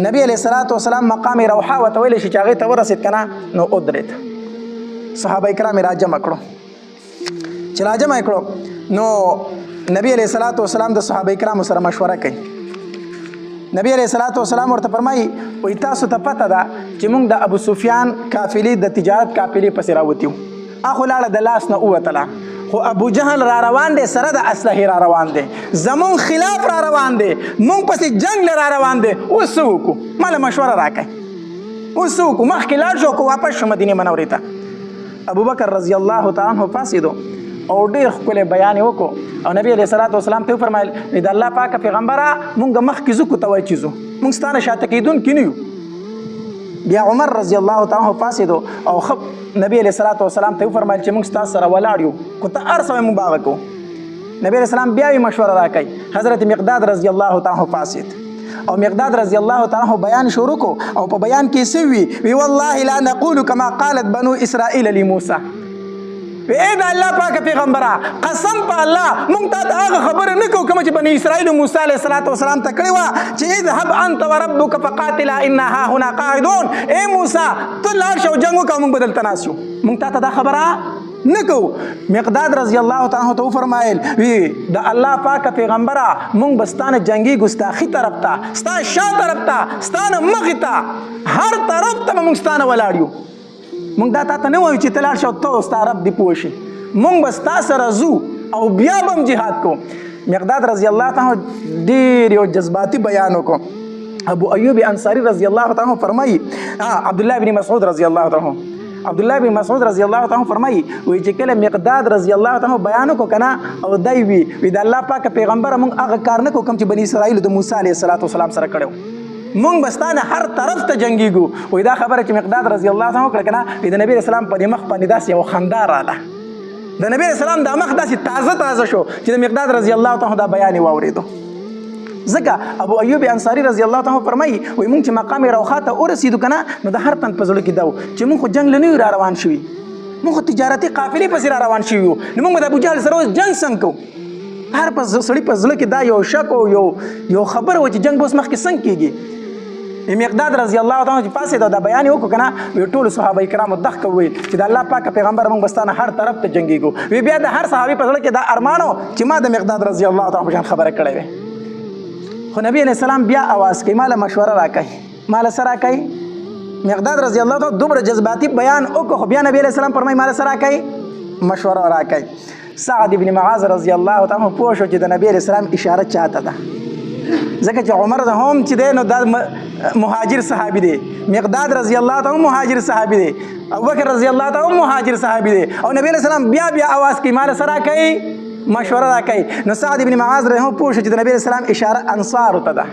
نبی علیہ الصلوۃ والسلام مقام روحا ورته ویلی شي چې هغې ته ورسېد که نه نو ودرېد. صحابه کرام یې راجمع کړو. چې راجمع یې کړو نو نبی علیہ الصلوۃ والسلام د صحابه کرامو سره مشوره کوي. نبی علیہ الصلوۃ والسلام ورته فرمایي وایي تاسو ته پته ده چې موږ د ابو سفیان قافلې د تجارت قافلې پسې راوتیو. هغه لاړه د لاس نه ووتله، خو ابو جهل را روان دی سره د اسلحې را روان دی، زمون خلاف را روان دی، مونږ پسې جنگ له را روان دی. اوس څه وکړو؟ ماله مشوره راکړئ. اوس څه وکړو؟ مخکې لاړ شو که واپس شو مدینې منورې ته؟ ابوبکر رضی الله تعالی عنه پاڅېدو او ډېر ښکلی بیان یې وکړو او نبي علیه صلات وسلام ته وفرمیل د الله پاکه پیغمبره مونږ مخکې ځو که ته وایې چې ځو، مونږ ستا نه شاته کېدونکي نه یو. بیا عمر رضی الله تعالی عنه پاڅېدو او نبی علیه صلات وسلام ته وفرمیل چې مونږ ستاسو سره ولاړ یو، که ته هر څه وایې مونږ به هغه کوو. نبی علیه السلام بیا یې مشوره راکوي. حضرت مقداد رضی الله تعالی عنه پاڅېد او مقداد رضی الله تعالی عنه بیان شروع کو او په بیان کې څه وي والله لا نقول كما قالت بنو اسرائیل لموسی. اے د الله پاک پیغمبره قسم په الله مونږ ته هغه خبره نه کوو کومه چې بني اسرائیل موسی علیه الصلوۃ والسلام ته کړې وه چې اذهب انت وربک فقاتلا انا هاهنا قاعدون. اے موسی ته لاړ شه او جنګ وکړه موږ به دلته ناست یو. مونږ ته دا خبره نه کوو. مقداد رضی الله تعالی عنه ته وفرمایل وی د الله پاک پیغمبره مونږ به ستا نه جنګېږو ستا ښي طرف ته، ستا شا طرف ته، ستا نه مخې ته، هر طرف ته به مونږ ستا نه ولاړ یو. مونږ دا تا ته نه وایو چې ته لاړ شه او ته او ستا رب دې پوه شي، مونږ به ستا سره ځو او بیا به هم جهاد کوو. مقداد رضی الله تعالی ډېر یو جذباتي بیان وکړو. ابو ایوب انصاري رضی الله تعالی فرمایي عبدالله بن مسعود رضی الله تعالی عبدالله بن مسعود رضی الله تعالی فرمایي وایي چې کله مقداد رضی الله تعالی بیان وکړو که نه او دی وي د الله پاک پیغمبره مونږ هغه کار نه کوو کوم چې بني اسرائیلو د موسی علیه الصلات وسلام سره کړی و. مونږ به ستا نه هر طرف ته جنګېږو. وایي دا خبره چې مقداد رضی الله تعالی وکړه که نه د نبي علیه السلام په دې مخ باندې داسې یو خندا راغله. د نبی علیه السلام دا مخ داسې تازه شو چې د مقداد رضی الله تعالی دا بیان یې واورېدو. ځکه ابو ایوب انصاري رضی الله تعالی فرمایي وایي مونږ چې مقام روخا ته ورسېدو که نه نو د هر تن په زړه کې دا و چې مونږ خو جنګ له نه یو را روان شوي، مونږ خو تجارتي قافلې پسې را روان شوي یو، نو مونږ به د ابوجهل سره اوس جنګ څنګه کوو؟ هر سړي په زړه کې دا یو شک او یو خبره وه چې جنګ به اوس مخکې څنګه کېږي. مقداد رضی الله تعالی چې پاسې دا بیان یې وکړو که نه وی ټولو صحابه کرامو دغه وویل چې د الله پاک پیغمبر مونږ به ستا نه هر طرف ته جنګېږو. وی بیا د هر صحابي په زړه کې دا ارمان و چې ما د مقداد رضی الله تعالی په شان خبره کړې وې. خو نبی علیه السلام بیا اواز کوي ماله مشوره راکوي. ماله څه راکوي؟ مقداد رضی الله تعالی دومره جذباتي بیان وکړو خو بیا نبی علیه السلام فرمایي ماله څه راکوي؟ مشوره راکوي. سعد بن معاذ رضی الله تعالی پوه شو چې د نبی علیه السلام اشاره چاته ده، ځکه چې عمر هم چې دی نو دا مهاجر صحابي دی، مقداد رضی الله تعالی مهاجر صحابي دی، ابوبکر رضی الله تعالی مهاجر صحابي دی او نبی علیه السلام بیا اواز کوي ماله څه راکوي؟ مشوره راکوي. نو سعد بن معاذ هم پوه شو چې د نبی علیه السلام اشاره انصارو ته ده.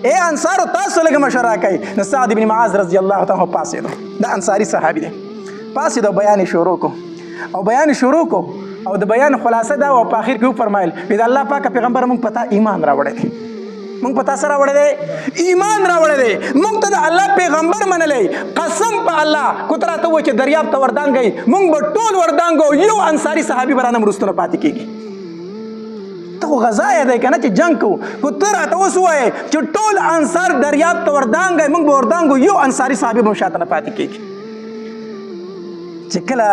اے انصارو تاسو لږه مشوره راکوي. نو سعد بن معاذ رضی الله تعالی پاڅېدو، دا انصاري صحابي دی، پاڅېدو بیان یې شروع کو او بیان شروع کو او د بیان خلاصه دا او په اخر کې وفرمایل د الله پاک پیغمبر مونږ پتا ایمان راوړی دی، مونږ پتا سره راوړی دی ایمان راوړی دی، مونږ ته د الله پیغمبر منلی. قسم په الله کو ته راته ووایې چې دریاب ته وردانګئ مونږ به ټول وردانګو، یو انصاري صحابي به رانه وروسته نه پاتې کېږي. ته خو غذا یې دی که نه چې جنګ کوو، خو ته راته اوس ووایې چې ټول انصار دریاب ته وردانګئ مونږ به وردانګو، یو انصاري صحابي به شاته نه پاتې کېږي. چې کله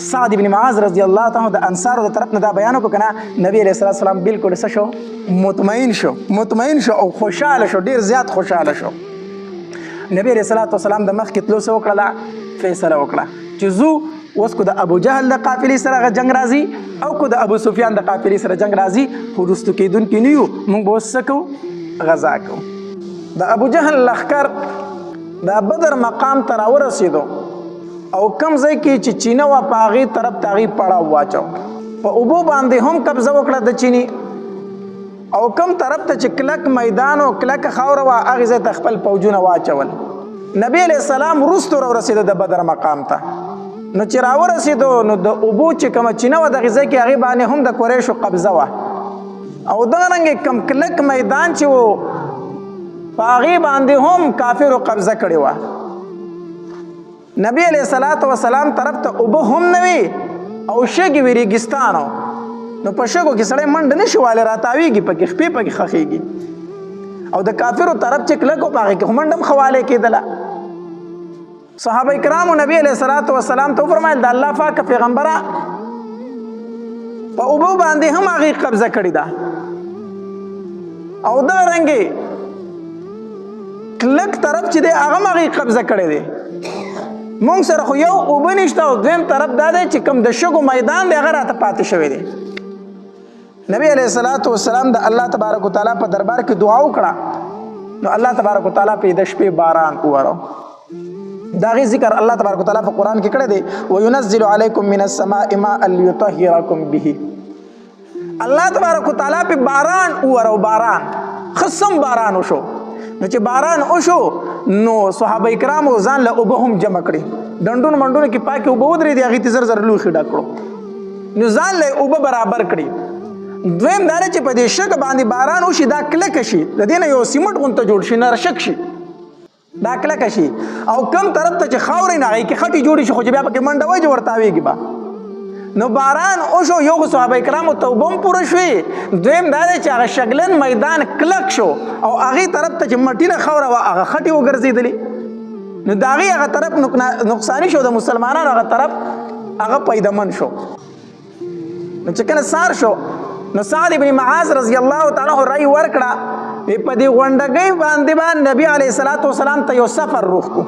سعد بن معاذ رضی الله تعالی د انصارو د طرف نه دا بیان وکړو که نه نبی علیه الصلوۃ والسلام بالکل څه شو؟ مطمئن شو او خوشحاله شو، ډېر زیات خوشحاله شو. نبی علیه الصلوۃ والسلام د مخکې تلو څه وکړله؟ فیصله وکړه چې ځو اوس کو د ابو جهل د قافلې سره جنګ راځي او کو د ابو سفیان د قافلې سره جنګ راځي، خو وروستو کېدونکي نه یو، موږ به اوس څه کوو؟ غزا کوو. د ابو جهل لښکر د بدر مقام ته راورسېدو او کم ځای کې چې چینه وه په هغې طرف ته هغې پړاو واچو، په اوبو باندې هم قبضه وکړه د چیني، او کم طرف ته چې کلک میدان او کلکه خاوره وه هغې ځای ته خپل پوجونه واچول. نبی علیه السلام وروستو راورسېده د بدر مقام ته. نو چې راورسېدو نو د اوبو چې کومه چینه وه دغې ځای کې هغې باندې هم د قریشو قبضه وه، او دغرنګې کم کلک میدان چې و په هغې باندې هم کافرو قبضه کړې وه. نبی علیہ الصلوۃ والسلام طرف ته اوبه هم نه وي او شګې وي ریګستان، نو په شګو کې سړی منډه نه شي والی، راتاویږي پکې، خپې پکې خښېږي. او د کافرو طرف چې کلک و په هغې کې خو منډه هم خوالی کېدله. صحابه کرامو نبی علیه الصلاة والسلام ته وفرمایل د الله پاکه پیغمبره په اوبو باندې هم هغې قبضه کړې ده او دغه رنګې کلک طرف چې دی هغه هم هغې قبضه کړی دی. مونږ سره خو یو اوبه نشته او دویم طرف دا دی چې کوم د شګو میدان دی هغه راته پاتې شوی دی. نبی علیه الصلاة والسلام د الله تبارک وتعالی په دربار کې دعا وکړه نو الله تبارک وتعالی په د شپې باران وورو. د هغې ذکر الله تبارک وتعالی په قرآن کې کړی دی وینزل علیکم من السماء ماء لیطهرکم به. الله تبارک وتعالی په باران وورو. باران خصم باران وشو. نو چې باران وشو نو صحابه کرامو ځان له اوبه هم جمع کړي. ډنډونو منډونو کې پاکې اوبه ودرېدې هغې ته زر زر لوښي ډک کړو نو ځان له اوبه برابر کړي. دویم دا چې په دې شګه باندې باران وشي دا کلکه شي د دې نه یو سیمټ غونته جوړ شي نرشک شي دا کلکه شي او کم طرف ته چې خاورې نه هغې کې خټې جوړې شي خو چې بیا پکې منډه وایي چې ورتاویږي به. نو باران وشو یو خو صحابه کرامو توبه هم پوره شوې. دویم دا دی چې هغه شګلن میدان کلک شو او هغې طرف ته چې مټینه خاوره وه هغه خټې وګرځېدلې نو د هغې هغه طرف نقصاني شو د مسلمانانو هغه طرف هغه پیدمن شو. نو چې کله سار شو نو سعد ابن معاذ رضی الله تعالی عنہ رأی ورکړه په دې غونډګۍ باندې به نبی علیه الصلاة والسلام ته یو سفر روح کو.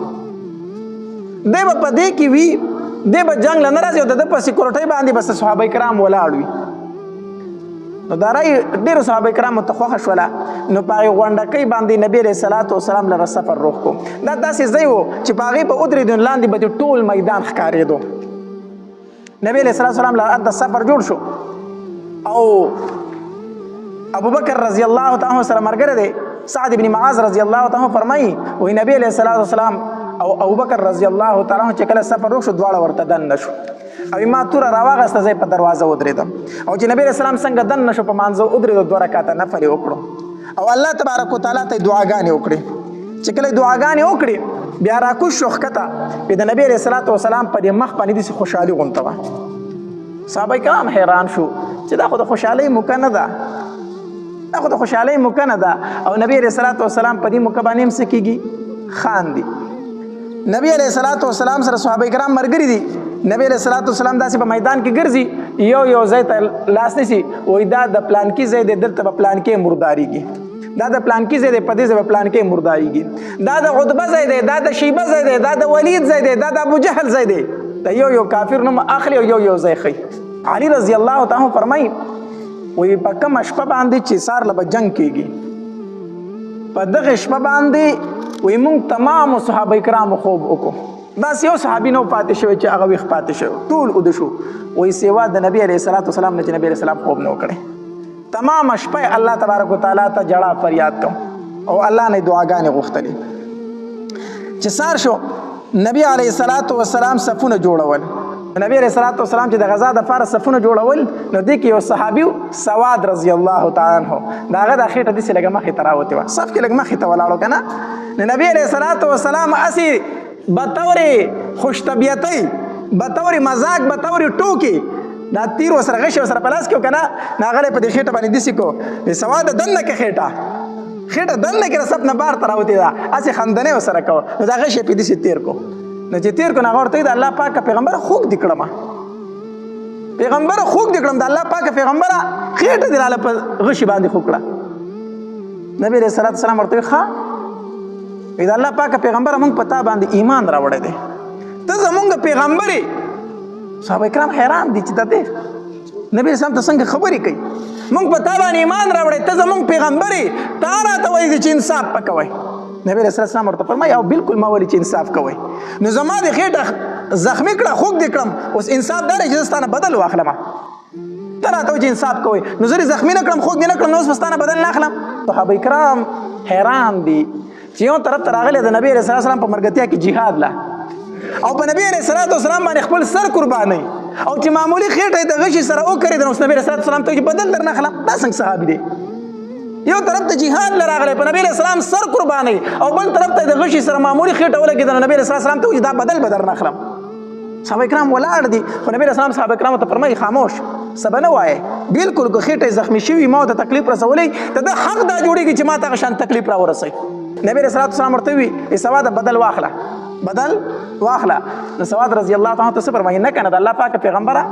دی به په دې کې وي دی به جنګ له نه راځي او د ده په سیکورټۍ باندې به صحابه کرام ولاړ وي. نو دا رأی ډېرو صحابه کرامو ته خوښه شوله نو په هغې غونډکۍ باندې نبي علیه الصلاة والسلام لره سفر روح کو. دا داسې ځای و چې په هغې به ودرېدو لاندې به ټول میدان ښکارېدو. نبي علیه الصلاة والسلام لره هلته سفر جوړ شو او ابوبکر رضی الله تعالی عنہ سره مرګره دی. سعد ابن معاذ رضی الله تعالی عنہ فرمایي وایي نبی علیه الصلاة والسلام او ابوبکر رضی الله تعالی عنہ چې کله سفر وشو دواړه ورته دننه شو او ما توره راواغسته زه په دروازه ودرېدم او چې نبی علیه السلام څنګه دننه شو په مانځه ودرېدو 2 رکعته نفل یې وکړو او الله تبارک وتعالی ته دعاګانې وکړې. چې کله دعاګانې وکړې بیا راکوز شو ښکته بیا د نبی علیه الصلاة والسلام په دې مخ باندې داسې خوشحالي غونته وه. صحابه کرام حیران شو چې دا خو د خوشحالۍ موقع نه ده دا خو د خوشحالۍ موقع نه ده او نبی علیه الصلاة والسلام په دې موقع باندې هم څه کېږي خاندي. نبی علیه الصلاة والسلام سره صحابه کرام ملګري دي. نبی علیه الصلاة والسلام داسې په میدان کې ګرځي یو ځای ته لاس نیسي وایي دا د پلانکي ځای دی دلته به پلانکي مردارېږي دا د پلانکي ځای دی په دې ځای به پلانکي مردارېږي دا د عتبه ځای دی دا د شیبه ځای دی دا د ولید ځای دی دا د ابوجهل ځای دی. د یو کافر نوم اخلي او یو ځای ښیي. علي رضی الله تعالی عنہ فرمایي وایي په کومه شپه باندې چې سار له به جنګ کېږي په دغه شپه باندې وایي موږ تمامو صحابه کرامو خوب وکړو. داسې یو صحابي نه و پاتې شوی چې هغه ویښ پاتې شوی ټول اوده شو. وایي سیوا د نبي علیه الصلاة والسلام نه چې نبي علیه السلام خوب نه و کړی. تمامه شپه الله تبارک وتعالی ته جړه فریاد کوم او الله نه دعاګانې غوښتلې. چې سار شو نبی علیه الصلاة والسلام صفونه جوړول. نبی علیه الصلاة والسلام چې د غزا دپاره صفونه جوړول نو دې کې یو صحابي سواد رضی الله تعالی عنه د هغه دا خېټه داسې لږه مخې ته راوتې وه صف کې لږ مخې ته ولاړو که نه. نو نبی علیه الصلاة والسلام هسې بطور خوش طبیعتۍ بطور مزاق بطور ټوکې دا تیر ورسره غشي ورسره په لاس کې و که نه نو هغه یې په دې خېټه باندې داسې کو سواده دننه کې خېټه دننه کې د صف نه بار ته راوتې ده هسې خندنې ورسره کوه نو دا غشي یې پې داسې تېر کو. نو چې تیر کو نه هغه ورته وایي د الله پاکه پیغمبره خوږ دې کړمه پیغمبره خوږ دې کړم د الله پاکه پیغمبره خېټه دې راله په غشي باندې خوږ کړه. نبي علیه الصلاة والسلام ورته وایي ښه وایي د الله پاکه پیغمبره موږ په تا باندې ایمان راوړی دی ته زمونږ پیغمبر یې. صحابه کرام حیران دي چې دا دی نبي اسلام ته څنګه خبرې کوي موږ په تا باندې ایمان راوړی ته زمونږ پیغمبر یې تا راته وایي چې انصاف پکوئ. نبی رسول الله ورته فرمایي او بالکل ما ولې چې انصاف کوئ نو زما د خېټه زخمي کړه خوږ دې کړم اوس انصاف دا دی چې زه ستانه بدل واخلم ته راته وایي چې انصاف کوئ نو زه زخمي نه کړم خوږ دې نه کړم نو اوس به ستانه بدل نه اخلم. صحابه کرام حیران دي چې یو طرف ته راغلی د نبي رسول الله په مرګتیا کې جهاد لا او په نبی رسول الله باندې خپل سر قربانوي او چې معمولی خېټه یې د غشي سره وکړې نو اوس نبي رسول الله ته وایي بدل در نه اخلم. دا څنګه صحابي دی یو طرف ته جهاد لراغلی په نبی علیه السلام سر قربانوي او بل طرف ته د غشي سره معمولي خېټه ولګېده نو نبی علیه السلام ته وایي دا بدل به در نه اخلم. صحابه کرام ولاړ دي خو نبی علیه السلام صحابه کرامو ته فرمایي خاموش څه به نه وایې بلکل که خېټه زخمي شوي ما ورته تکلیف رسولی د ده حق دا جوړېږي چې ما ته هغه شان تکلیف راورسوي نبي علیه صلات وسلام ورته وي سواد بدل واخله نو سواد رضی الله تعالی ته څه فرمایي نه که نه د الله پاکه پیغمبره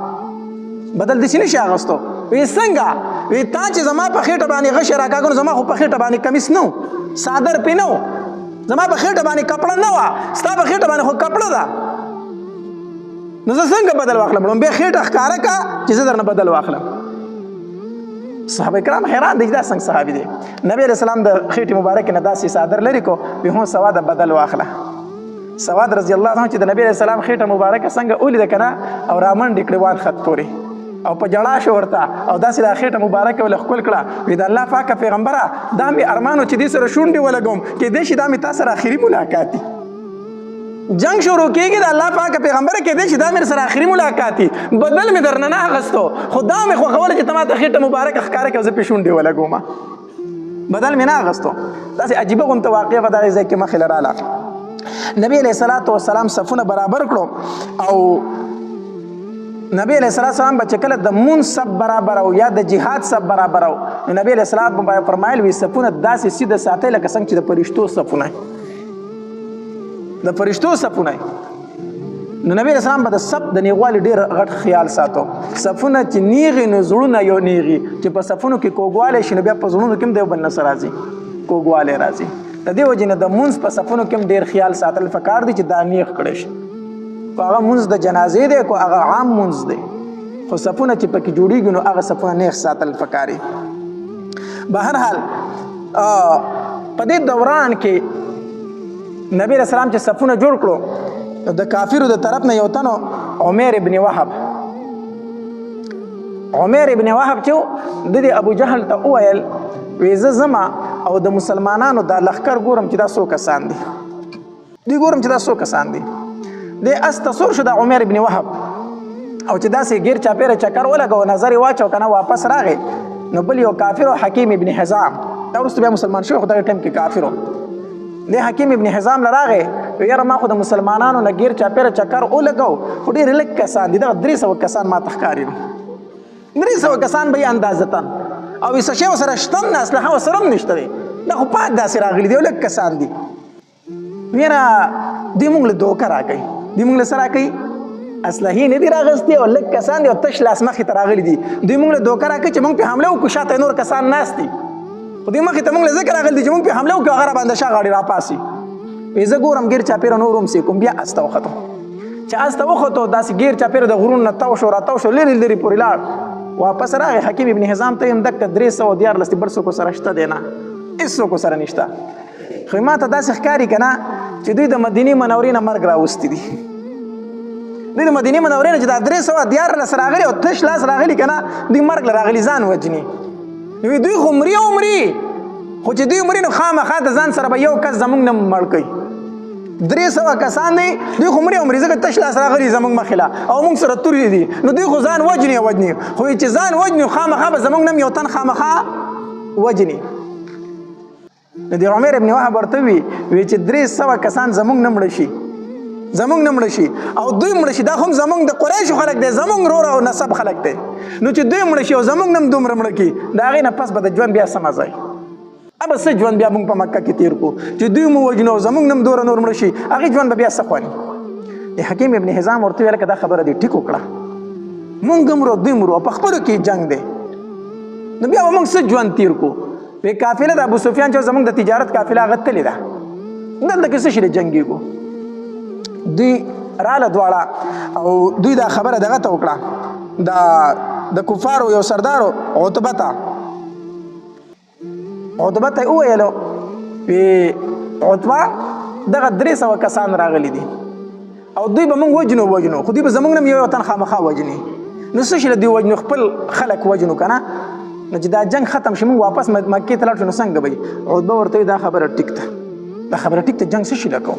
بدل داسې نشي اخیستو وی څنګه وی تا چې زما په خېټه باندې غشی راکاږه نو زما خو په خېټه باندې کمیس نه و څادر پې نه و زما په خېټه باندې کپړه نه وه ستا په خېټه باندې خو کپړه ده نو زه څنګه بدل واخلم لومبې خېټه ښکاره کړه چې زه درنه بدل واخلم صحابه کرام حیران دي دا څنګه صحابي دی نبی علیه السلام د خېټې مبارکې نه داسې څادر لرې کو وی هو سواده بدل واخله سواد رضی الله عنه چې د نبی علیه السلام خېټه مبارکه څنګه ولیده که نه او رامنډې کړې وان خط پورې او په جړا شو ورته او داسې دا خېټه مبارکه ولې ښکل کړه وی د الله پاکه پیغمبره دا مې ارمان و چې دې سره شونډې ولګوم کیدای شي دا مې تا سره آخري ملاقات وي جنگ شروع کېږي د الله پاکه پیغمبره کیدای شي دا مې سره آخري ملاقات وي بدل مې درنه نه اخیستو خو دا مې خوښوله چې ته ما ته خېټه مبارکه ښکاره کړه زه پې شونډې ولګومه بدل مې نه اخیستو داسې عجیبه غوندته واقعه په دغې ځای کې مخې له راله نبی علیه الصلاة والسلام صفونه برابر کړو او نبی علیه الصلاة والسلام به چې کله د مونځ صف برابر او یا د جهاد صف برابر او نو نبی علیه السلام به فرمایل وي صفونه داسې سیده ساتئ لکه څنګه چې د فرشتو صفونه د فرشتو صفونه نو نبی علیه السلام به د صف د نیغوالي ډېر غټ خیال ساتو صفونه چې نیغي نو زړونه یو نیغي چې په صفونو کې کوږوالی شي نو بیا په زړونو کې هم د یو بل نه څه راځي کوږوالی راځي د دې وجې نه د مونځ په صفونو کې هم ډېر خیال ساتل پکار دی چې دا نیغ کړی شي کو هغه مونځ د جنازې دی کو هغه عام مونځ دی خو صفونه چې پکې جوړېږي نو هغه صفونه نیغ ساتل پکار دي بهرحال په دې دوران کې نبی علیه السلام چې صفونه جوړ کړو د کافرو د طرف نه یو تنو عمیر ابن وهب چې د دې ابو جهل ته وویل وی زه ځمه او د مسلمانانو دا لښکر ګورم چې دا څو کسان دي دی اس تصور شو د عمیر ابن وهب او چې داسې ګیر چاپیره چکر ولګو نظر یې واچو که نه واپس راغی نو بل یو کافر حکیم ابن حزام دا وروسته بیا مسلمان شوی خو دغه ټایم کې کافر و دی حکیم ابن حزام له راغی یاره ما خو د مسلمانانو نه ګیر چاپیره چکر ولګو خو ډېر لږ کسان دي دغه 300 کسان ما ته ښکاري 300 کسان به یې اندازتن او څه شی ورسره شته هم نه اسلحه ورسره هم نشته دی دا خو پاک داسې راغلي دي او لږ کسان دي یاره دوی موږ له دوکه راکوي دوی موږ له څه راکوي اسلحې نه دي راغستې او لږ کسان دي او تش لاس مخې ته راغلي دي دوی موږ له دوکه راکوي چې موږ پې حمله وکړو شاته نور کسان ناست دي خو دوی مخې ته موږ له ځکه راغلي دي چې موږ پې حمله وکړو هغه راباندې شا غاړې راپاسي وی زه ګورم ګیر چاپېره نور ومسېکم بیا اس ته وختم چې اس ته وختو داسې ګیر چاپېره د غرونو نه تاو شو راتاو شو لرې لرې پورې لاړ واپس راغی حکیم ابن حزام ته یم دکه 314 بل څوک سره شته دی نه هېڅ څوک سره نشته خو ما ته داسې ښکاري که نه چې دوی د مدینې منورې نه مرګ راوستي دي دوی د مدینې منورې نه چې دا 314 راغلي او تش لاس راغلي که نه دوی مرګ له راغلي ځان وجني دوی خو مري او مري خو چې دوی مري نو خامخا د ځان سره به یو کس زموږ نه مړ کوي 300 کسان دی دوی خو مري او مري ځکه تش لاس راغلي زموږ مخې له او موږ سره تورې دي نو دوی خو ځان وجني خو چې ځان وجني خامخا به زموږ نه یو تن خامخا وجني نو د عمر ابن وهب ورته وي چې 300 کسان زموږ نه مړه شي او دوی مړه شي دا هم زموږ د قریشو خلک دی زموږ رور او نسب خلک دی نو چې دوی مړه شي او زموږ نه هم دومره مړه کړي د هغې نه پس به د ژوند بیا څه مزه وي ابه څه ژوند بیا موږ په مکه کې تیر کړو چې دوی مو وژنو او زموږ نه هم دوره نور مړه شي هغې ژوند به بیا څه خواني د حکیم ابن حزام ورته ویل که دا خبره دې ټیک وکړه موږ مرو دوی مرو او په خپلو کې جنګ دی نو بیا به موږ څه ژوند تیر کړو وی قافله د ابو سفیان چې زموږ د تجارت قافله هغه تللې ده دلته کې څه شي دی جنګېږو دوی راله دواړه او دوی دا خبره دغه ته وکړه د کفارو یو سردارو عتبه ته وویلو وی عتبه دغه 300 کسان راغلي دي او دوی به موږ وجنو خو دوی به زموږ نه یو تن خامخا وجني نو څه شي له دوی وجنو خپل خلک وجنو که نه نو چې دا جنگ ختم شي موږ واپس مکې ته لاړ شو نو څنګه به عتبه ورته وي دا خبره ټیک ده جنگ څه شي له کوو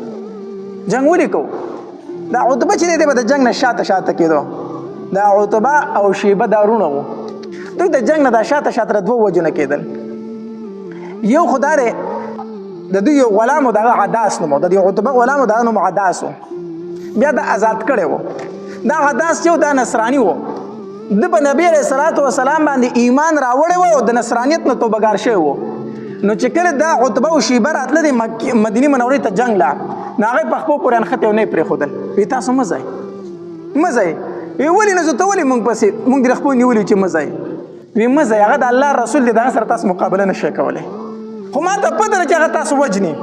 جنگ ولې کوو دا عتبه چې دی به د جنگ نه شاته کېدو دا عتبه او شیبه دا رونه وو دوی د جنگ نه دا شاته دوه وجونه کېدل یو خو دا دی د دوی یو غلام و دغه عداس نوم د دې عتبه غلام و دغه نوم عداس و بیا دا آزاد کړی و دا عداس چې و دا نصراني و د په نبی علیه الصلاۃ والسلام باندې ایمان راوړی و او د نصرانیت نه توبهګار شوی و. نو چې کله دا عتبه او شیبه راتله د مدینې منورې ته جنګ لا نو هغې په خپلو پورې انښتې او نه یې پرېښودل. وایي تاسو مه ځئ مه ځئ. وایي ولې نه ځو ته ولې موږ پسې موږ د خپلو نیولي چې مه ځئ. وایي مه ځئ هغه د الله رسول دی د هغه سره تاسو مقابله نه شئ کولی. خو ما ته پته ده چې هغه تاسو وجني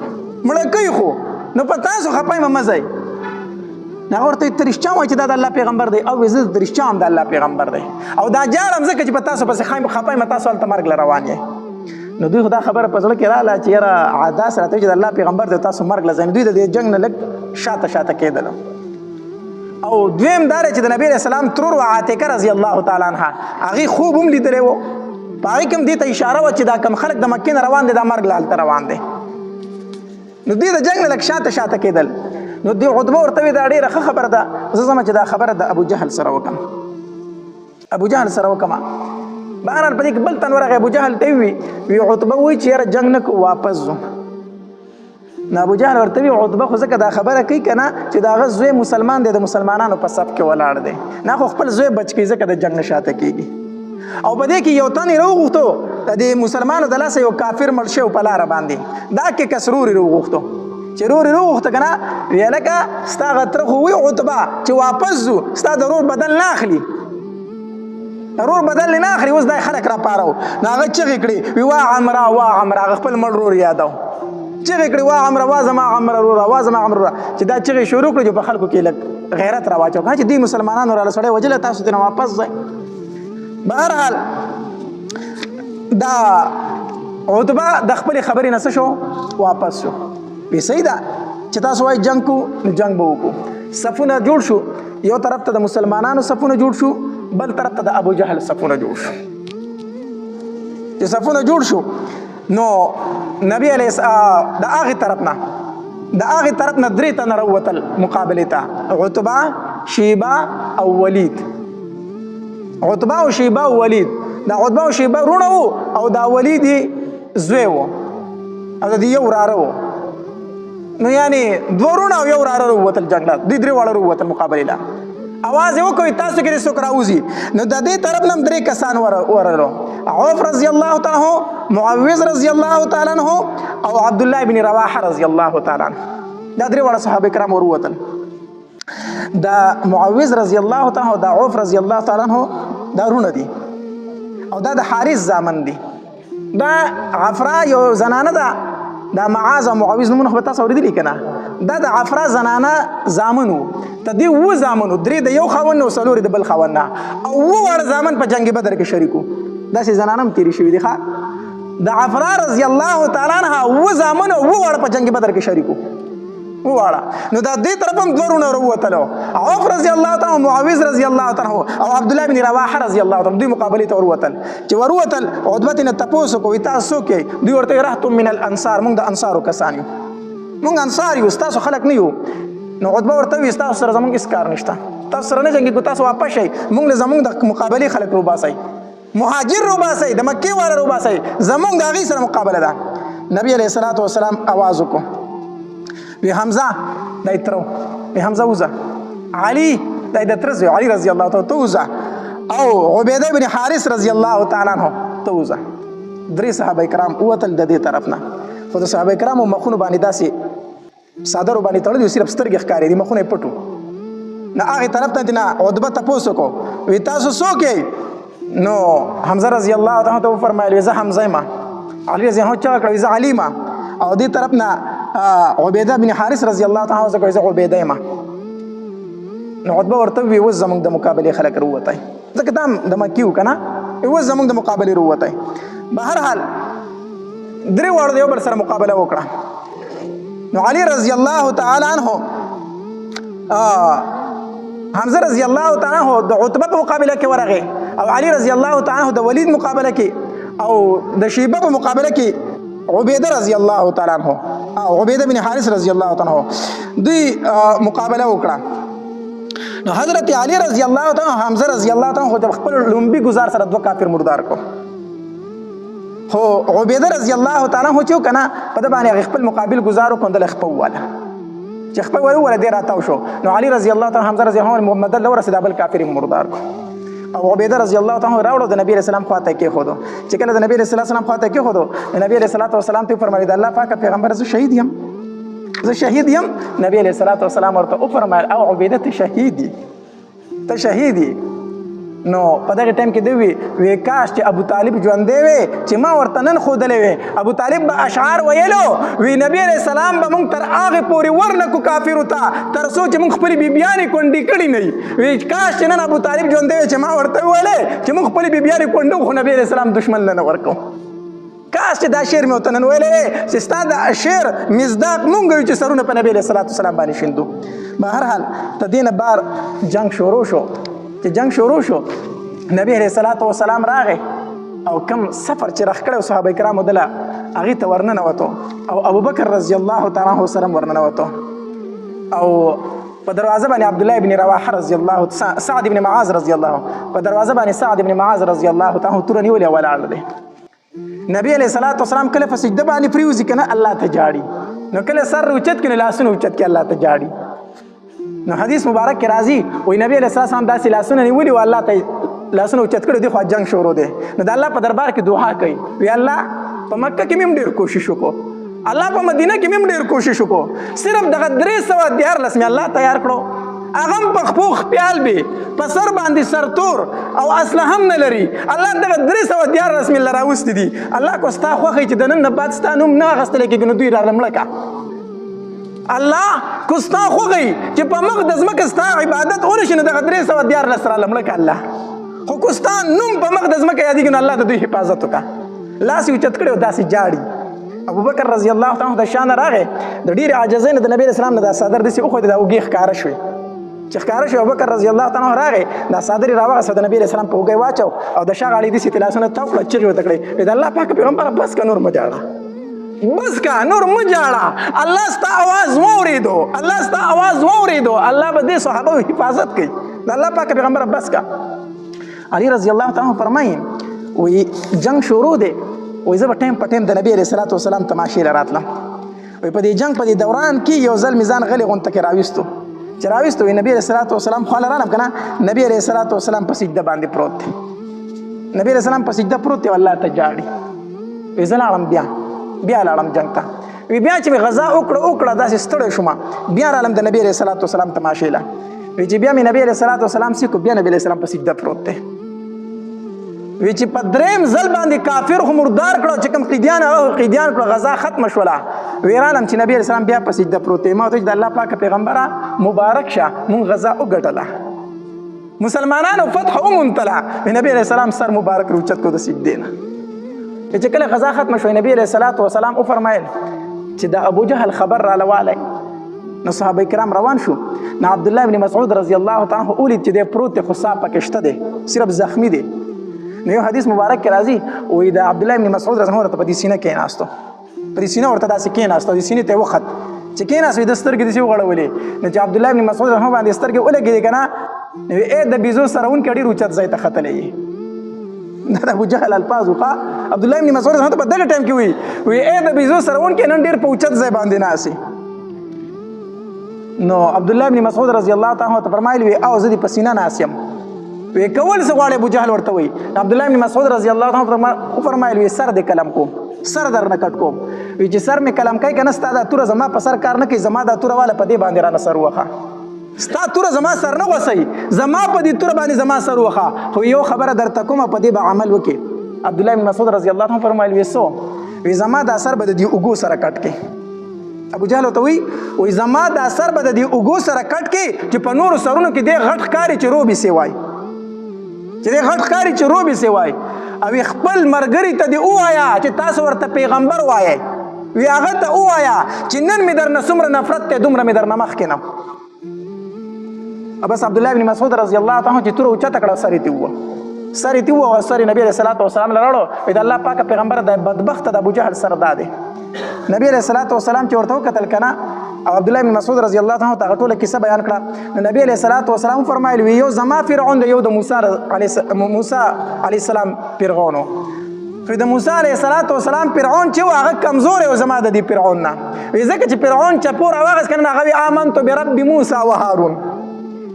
مړه کوي خو نو په تاسو خفه یم مه ځئ. هغه ورته ته رښتیا وایي چې دا د الله پیغمبر دی. او زه د رښتیا هم د الله پیغمبر دی او دا جاړم ځکه چې په تاسو پسې خفه یم تاسو هلته مرګ له روان یې. نو دوی خو دا خبره په زړه کې راغله چې یاره عاداس راته وایي چې د الله پیغمبر دی تاسو مرګ له ځئ. دوی د دې جنګ نه لږ شاته کېدل. او دویم دا دی چې د نبي علیه السلام ترور و عاتکه رضی الله تعالی عنها هغې خوب هم لیدلی و. په هغې کې هم دې ته اشاره وه چې دا کم خلک د مکې نه روان دی دا مرګ له هلته روان دی. نو دوی د جنګ نه لږ شاته کېدل. نو دوی عتبه ورته وایي دا ډېره ښه خبره ده زه ځم چې دا خبره د ابو جهل سره وکړم. ابو جهل سره وکړم. بهرحال په دې کې بل تن ورغی ابو جهل ته وي عتبه وایي چې یاره جنګ نه کوو واپس ځو. نو ابو جهل ورته وي عتبه خو ځکه دا خبره کوي که نه چې د هغه زوی مسلمان دی د مسلمانانو په صف کې ولاړ دی نه خو خپل زوی بچ کوي ځکه د جنګ نه شاته کېږي. او په دې کې یو تن یې راوغوښتو د مسلمانو د لاسه یو کافر مړ شوی په لاره باندې دا کې کس رور یې راوغوښتو چې رور یې راوغوښته که نه ویې لکه ستا هغه تره خو وي عتبه چې واپس ځو ستا د رور بدل نه اخلي رور بدل نه اخلي. اوس دا خلک راپارو نو هغه چغې کړې وي وا عمره هغه خپل مړ رور یادو چغې کړې وا عمره وا زما عمره روره وا زما عمره روره چې دا چغې شروع کړې چې په خلکو کې لږ غیرت راواچو چې دوی مسلمانانو راله سړی وجله تاسو ترې نه واپس ځئ. بهرحال دا عتبه د خپلې خبرې نه څه شو واپس شو. وی صحیح ده چې تاسو وایي جنګ کو نو جنګ به وکړو. صفونه جوړ شو یو طرف ته د مسلمانانو صفونه جوړ شو بل طرف ته د ابو جهل صفونه جوړ شو. چې صفونه جوړ شو نو نبی علیه د هغې طرف نه درې تنه راووتل مقابلې ته عتبه شیبه او ولید. عتبه او شیبه او ولید دا عتبه او شیبه وروڼه وو او دا ولید یې زوی و او د دې یو وراره و. نو یعنې دوه وروڼه او یو وراره راووتل جنګ له دوی درې واړه راووتل مقابلې له. اواز یې وکړئ تاسو کې دې څوک راوځي. نو د دې طرف نه هم درې کسان ورغلو عوف رضی الله تعالی عنه معوذ رضی الله تعالی عنه او عبدالله بن رواحه رضی الله تعالی عنه دا درې واړه صحابه کرام وروتل. دا معوذ رضی الله تعالی عنه دا عوف رضی الله تعالی عنه دا وروڼه دي او دا د حارث زامن دي. دا عفرا یو زنانه ده دا معاذ او معوذ نومونه خو به تاسو اورېدلي که نه دا د عفرا زنانه زامن وو. د دې اووه زامن وو درې د یو خاوند نه او څلور د بل خاوند نه او اووه واړه زامن په جنګ بدر کې شریک وو. داسې زنانه هم تېرې شوي دي ښه. د عفرا رضی الله تعالی عنها اووه زامن او اووه واړه په جنګ بدر کې شریک وو واړه. نو دا دې طرف هم دوه وروڼه راووتلو عوف رضی الله تعالی معوذ رضی الله تعالی او عبدالله بن رواحه رضی الله تعالی دوی مقابلې ته وروتل. چې وروتل عتبه ترې نه تپوس وکړو وایي تاسو څوک یئ؟ دوی ورته وایي رهتم من الانصار موږ د انصارو کسان یو موږ انصار یو ستاسو خلک نه یو. نو عتبه ورته وایي ستاسو سره زموږ هېڅ کار نشته تاسو سره نه جنګېږو تاسو واپس شئ موږ له زموږ د مقابلې خلک روباسئ مهاجر روباسئ د مکې والا روباسئ زموږ د هغې سره مقابله ده. نبي علیه الصلاة والسلام اواز وکړو وی حمزه دا یې تره وی حمزه وځه. علي دا یې د تره زوی علي رضی الله تعالی ته وځه او عبیده بن حارث رضی الله تعالی عنه ته وځه. درې صحابه کرام ووتل د دې طرف نه خو د صحابه کرامو مخونو باندې داسې څادرو باندې تړلي وو صرف سترګې ښکارېدي مخونه یې پټ وو. نه هغې طرف ته نه عتبه تپوس وکړو وی تاسو څوک یئ؟ نو حمزه رضی الله تعالی ته وفرمایل وی زه حمزه یم. علي رضی الله چغه کړه وی زه علي یم. او دې طرف نه عبیده بن حارث رضی الله تعالی عنه زه عبیده یم. نو عتبه ورته وی اوس زموږ د مقابلې خلک راووتی ځکه دا هم د مکې و که نه اوس زموږ د مقابلې راووتی. بهرحال درې واړو د یو بل سره مقابله وکړه. نو علي رضی الله تعالی عنه حمزه رضی الله تعالی عنه د عتبه په مقابله کې ورغی او علي رضی الله تعالی عنه د ولید مقابله کې او د شیبه په مقابله کې عبیده رضی الله تعالی عنه او عبیده بن حارث رضی الله تعالی عنه دوی مقابله وکړه. نو حضرت علی رضی الله تعالی عنه حمزه رضی الله تعالی عنه خپل لومبي گزار سره دوه کافر مردار کو. خو عبیده رضی الله تعالی عنه چې کنه په د باندې خپل مقابل گزارو کوندل خپل واله چې خپل ولا دی راتاو شو. نو علی رضی الله تعالی حمزه رضی الله عنه محمد الله ورسید بل کافر مردار کو. او عبیده رضی الله تعالی راوړو د نبی رسول الله خواته کېښودو چې کله د نبی رسول الله خواته کېښودو نبی رسول الله والسلام ته فرمایي د الله پاک پیغمبر زه شهید یم نبی علیه السلام ورته وفرمایل او عبیده ته شهید یې نو په دغه ټایم کې دوی وی کاش چې ابو طالب ژوندی وی چې ما ورته نن ښودلی وی ابو طالب به اشعار ویلو وی نبی علیه السلام به موږ تر هغې پورې ورنکو کافرو ته تر څو چې موږ خپلې بیبیانې کونډې کړي نه وي وی کاش چې نن ابو طالب ژوندی وی چې ما ورته وویلی چې موږ خپلې بیبیانې کونډو خو نبی علیه السلام دشمن نه ورکو کاش چې دا شعر مې ورته نن ویلی چې ستا د شعر مصداق مونږ یو چې سرونه په نبی علیه السلام باندې شیندو بهرحال تر دې نه بار جنګ شروع شو چې جنگ شروع شو نبی علیه السلام راغی او کم سفر چې راخ کړی صحابه کرامو دله هغې ته ورننوتو او ابوبکر رضی الله تعالی عنه سره ورننوتو او په دروازه باندې عبدالله بن رواحه رضی الله سعد بن معاذ رضی الله په دروازه باندې سعد بن معاذ رضی الله تعالی توره نیولې ولاړ دی نبی علیه السلام کله په سجده باندې پریوځي که نه الله ته جاړي نو کله سر اوچت کړي لاسونه اوچت کړي الله ته جاړي نو حدیث مبارک کې راځي وایي نبی علیه السلام داسې لاسونه نیولي و الله ته لاسونه اوچت کړي دي خو جنګ شروع دی نو د الله په دربار کې دعا کوي وی الله په مکه کې مې هم ډېر کوشش وکړو الله په مدینه کې مې هم ډېر کوشش وکړو صرف دغه 314 مې الله تیار کړو هغه هم په خپو خپیال بي په سر باندې سرتور او اسلحه هم نه لري الله دغه 314 مې راوستي دي الله کو ستا خوښه چې د نن نه بعد ستا نوم نه اخیستلی کېږي نو دوی رالمړه کړه الله کو ستا خوږی چې په مخ د ځمکه ستا عبادت ونشي نو دغه 314 رالمړه کړه الله خو کو ستا نوم په مخ د ځمکه یادېږي نو الله د دوی حفاظت وکړه لاس یې اوچت کړی او داسې جاړي ابوبکر رضی الله تعالی د شانه راغی د ډېرې عاجزۍ نه د نبي اسلام نه دا څادر داسې وښودې دا اوږې ښکاره شوې چې ښکاره شو ابوبکر رضی الله تعالی راغی دا څادر یې راواغسته د نبي اسلام په اوږه واچو او د شا غاړې داسې لاسونه تاو کړه چغې ورته کړې د الله پاک پیغمبره بس که نور مه جاړه بس کا نور مه جاړه الله ستا آواز واورېدو الله به دې صحابه حفاظت کوي د الله پاک پیغمبره بس کا علي رضی الله تعالی فرمایي وی جنگ شروع دی وی زه به ټایم په ټایم د نبی علیه السلام تماشې له راتلم وی په دې جنگ په دې دوران کې یو ځل مې ځان غلې غونته کې راویستو وی نبی علیه السلام خواله رانم که نه نبی علیه السلام په سجده باندې پروت دی نبی علیه السلام په سجده پروت دی او الله ته جاړي وی زه لاړم بیا لاړم جنگ ته وی بیا چې مې غذا وکړه داسې ستړی شوم بیا رالم د نبی علیه السلام تماشې له وی چې بیا مې نبی علیه السلام سیکو بیا نبی علیه السلام په سجده پروت دی وی چې په دریم ځل باندې کافر خو مردار کړو چې کوم قیدیان کړو غذا ختمه شوله وی رالم چې نبی علیه السلام بیا په سجده پروت دی ما ورته چې د الله پاک پیغمبره مبارک شه مونږ غذا وګټله مسلمانانو فتح وموندله نبی علیه السلام سر مبارک روچت کو د سجدې نه چې کله غذا ختمه شوه نبی علیه السلام وفرمایل چې د ابو جهل خبر راله والی نو صحابه کرام روان شو نو عبدالله بن مسعود رضی الله تعالی عنه ولید چې دی پروت دی خو ساه پکې شته دی صرف زخمی دی نو یو حدیث مبارک کې راځي وایي د عبدالله بن مسعود رضی الله عنه ورته په دې سینه کېناستو په دې سینه ورته داسې کېناستو د سینې ته یې وخت چې کېناست وایي د سترګې داسې وغړولې نو چې عبدالله بن مسعود رضی الله عنه باندې سترګې ولګېدې که نه نو ای د بیزو سرونکي ډېر اوچت ځای ته ختلی دا د ابو جهل الفاظ وخا عبدالله بن مسعود رضی په دغه ټایم کې وی ای د بیزو سرونکي نن ډېر په اوچت ځای باندې ناسي نو عبدالله بن مسعود رضی الله تعالی عنه ته فرمایل وی او زه دې په سینه ناست یم وی کول څه غواړې ابو جهل ورته وایي عبدالله بن مسعود رضی الله تعالی عنه وفرمایل وی سر دې قلم کوم سر درنه کټ کوم وی چې سر مې قلم کوي که نه ستا دا توره زما په سر کار نه کوي زما دا توره واله په دې باندې رانه سر وخه ستا توره زما سر نه غوڅوي زما په دې توره باندې زما سر وخه خو یو خبره درته کومه په دې به عمل وکړي عبدالله بن مسعود رضی الله عنه فرمایل وی څو وی زما دا سر به د دې اوږو سره کټ کړي ابو جهل ورته وایي زما دا سر به د دې اوږو سره کټ کړي چې په نورو سرونو کې دې غټ ښکاري چې روبې سې وایي چې دې غټ ښکاري چې روبې سې وایي او خپل ملګري ته دې ووایه چې تاسو ورته پیغمبر وایئ وی هغه ته ووایه چې نن مې درنه څومره نفرت دی دومره مې درنه مخکې نه بس عبدالله بن مسعود رضی الله تعالی عنه چې توره اوچته کړه سر یې ته ووه سر یې نبي علیه السلام له راړو د الله پاکه پیغمبر د بدبخته د ابو جهل سر دا دی نبی علیه السلام چې ورته وکتل که نه او عبدالله بن مسعود رضی الله تعالی عنه ته هغه ټوله کیسه بیان کړه نو نبی علیه السلام فرمایل وی یو زما فرعون دی یو د موسی علیه السلام فرعون و خو د موسی علیه السلام فرعون چې و هغه کمزوری و زما د دې فرعون نه وی ځکه چې فرعون چپو راواغېست که نه هغه وی آمنتو برب موسی و هارون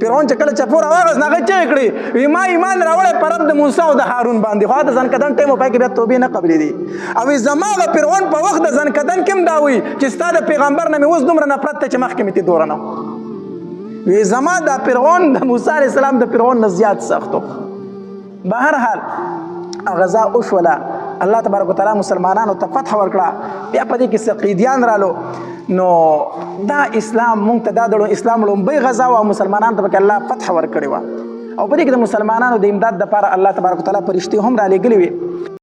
فرعون چې کله چپور راوغځ نو هغه چغې کړې وي ما ایمان راوړی په رب د موسی او د هارون باندې خو د ځنکدن ټایم په کې بیا توبې نه قبلېدې او زما د فرعون په وخت د ځنکدن کې هم دا وایي چې ستا د پیغمبر نه مې اوس دومره نفرت ته چې مخکې مې ته دوره نه وي زما د فرعون د موسی علیه السلام د فرعون نه زیات سخت و. به هر حال غزا وشوله الله تبارک وتعالی مسلمانانو ته فتح ورکړه بیا په دې کې څه قیدیان رالو نو دا اسلام مونږ ته دا د اسلام لومبۍ غزا وه او مسلمانانو ته پکې الله فتح ورکړې وه او په دې کې د مسلمانانو د امداد دپاره الله تبارک وتعالی فرشتې هم رالېږلې وې